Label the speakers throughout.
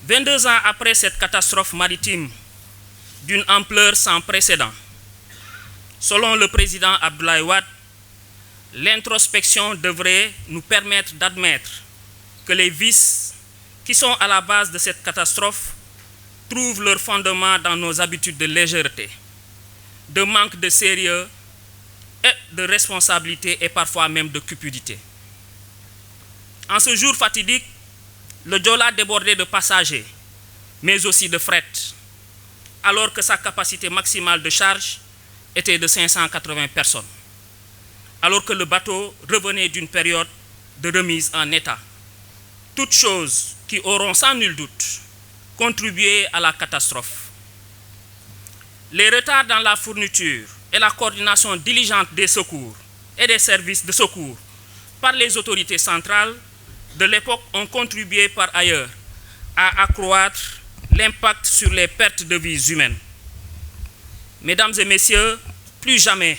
Speaker 1: 22 ans après cette catastrophe maritime d'une ampleur sans précédent, selon le président Abdoulaye Wade, l'introspection devrait nous permettre d'admettre que les vices qui sont à la base de cette catastrophe trouvent leur fondement dans nos habitudes de légèreté, de manque de sérieux et de responsabilité et parfois même de cupidité. En ce jour fatidique, le Joola débordait de passagers, mais aussi de fret, alors que sa capacité maximale de charge était de 580 personnes, alors que le bateau revenait d'une période de remise en état. Toutes choses qui auront sans nul doute contribué à la catastrophe. Les retards dans la fourniture et la coordination diligente des secours et des services de secours par les autorités centrales de l'époque ont contribué par ailleurs à accroître l'impact sur les pertes de vies humaines. Mesdames et messieurs, plus jamais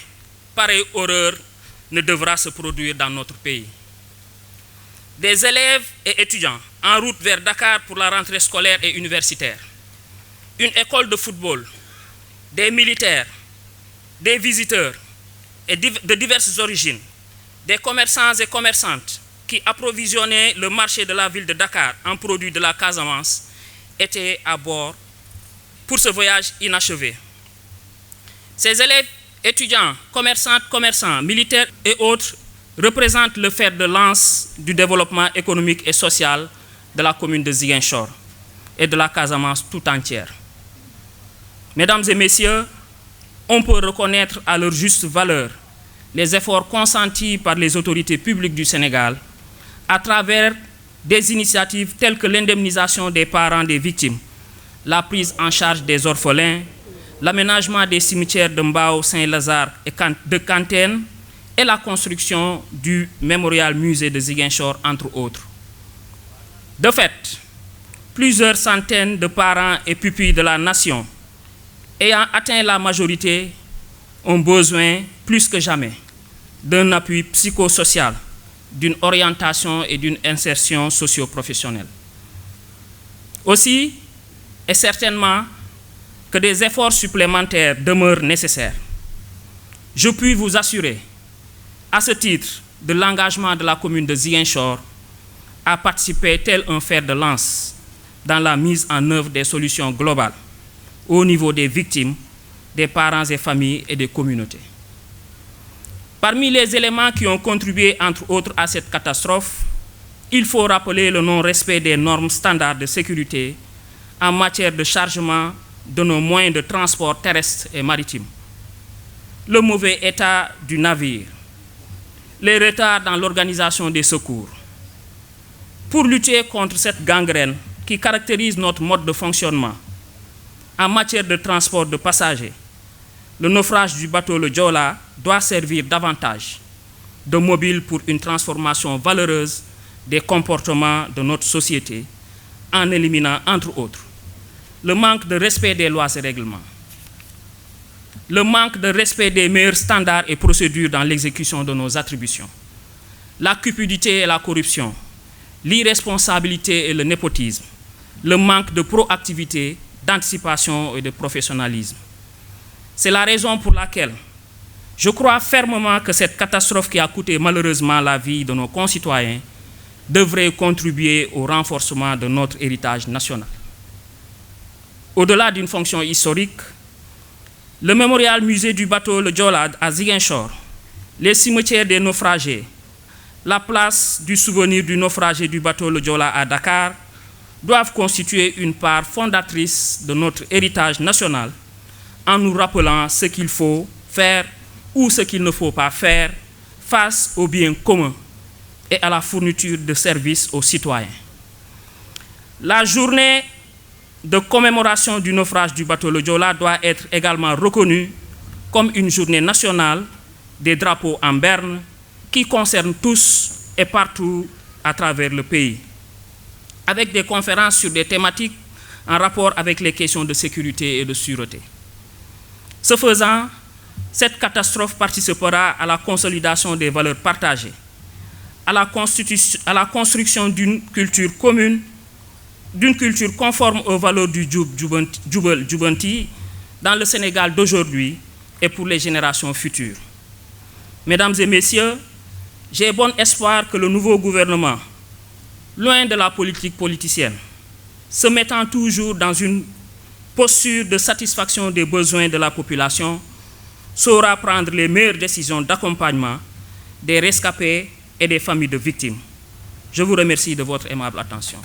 Speaker 1: pareille horreur ne devra se produire dans notre pays. Des élèves et étudiants en route vers Dakar pour la rentrée scolaire et universitaire, une école de football, des militaires, des visiteurs et de diverses origines, des commerçants et commerçantes qui approvisionnaient le marché de la ville de Dakar en produits de la Casamance étaient à bord pour ce voyage inachevé. Ces élèves, étudiants, commerçants, militaires et autres représentent le fer de lance du développement économique et social de la commune de Ziguinchor et de la Casamance tout entière. Mesdames et messieurs, on peut reconnaître à leur juste valeur les efforts consentis par les autorités publiques du Sénégal à travers des initiatives telles que l'indemnisation des parents des victimes, la prise en charge des orphelins, l'aménagement des cimetières de Mbao, Saint-Lazare et de Kantène et la construction du mémorial musée de Ziguinchor, entre autres. De fait, plusieurs centaines de parents et pupilles de la nation ayant atteint la majorité ont besoin, plus que jamais, d'un appui psychosocial, d'une orientation et d'une insertion socio-professionnelle. Aussi, et certainement, que des efforts supplémentaires demeurent nécessaires. Je puis vous assurer, à ce titre, de l'engagement de la commune de Ziguinchor à participer tel un fer de lance dans la mise en œuvre des solutions globales au niveau des victimes, des parents et familles et des communautés. Parmi les éléments qui ont contribué, entre autres, à cette catastrophe, il faut rappeler le non-respect des normes standards de sécurité en matière de chargement de nos moyens de transport terrestre et maritime, le mauvais état du navire, les retards dans l'organisation des secours. Pour lutter contre cette gangrène qui caractérise notre mode de fonctionnement en matière de transport de passagers, le naufrage du bateau le Joola doit servir davantage de mobile pour une transformation valeureuse des comportements de notre société en éliminant, entre autres, le manque de respect des lois et règlements, le manque de respect des meilleurs standards et procédures dans l'exécution de nos attributions, la cupidité et la corruption, l'irresponsabilité et le népotisme, le manque de proactivité, d'anticipation et de professionnalisme. C'est la raison pour laquelle je crois fermement que cette catastrophe qui a coûté malheureusement la vie de nos concitoyens devrait contribuer au renforcement de notre héritage national. Au-delà d'une fonction historique, le mémorial musée du bateau le Joola à Ziguinchor, les cimetières des naufragés, la place du souvenir du naufragé du bateau le Joola à Dakar doivent constituer une part fondatrice de notre héritage national en nous rappelant ce qu'il faut faire ou ce qu'il ne faut pas faire face au bien commun et à la fourniture de services aux citoyens. La journée de commémoration du naufrage du bateau le Joola doit être également reconnue comme une journée nationale des drapeaux en berne qui concerne tous et partout à travers le pays, avec des conférences sur des thématiques en rapport avec les questions de sécurité et de sûreté. Ce faisant, cette catastrophe participera à la consolidation des valeurs partagées, à la construction d'une culture commune d'une culture conforme aux valeurs du Jubal Jubanti dans le Sénégal d'aujourd'hui et pour les générations futures. Mesdames et messieurs, j'ai bon espoir que le nouveau gouvernement, loin de la politique politicienne, se mettant toujours dans une posture de satisfaction des besoins de la population, saura prendre les meilleures décisions d'accompagnement des rescapés et des familles de victimes. Je vous remercie de votre aimable attention.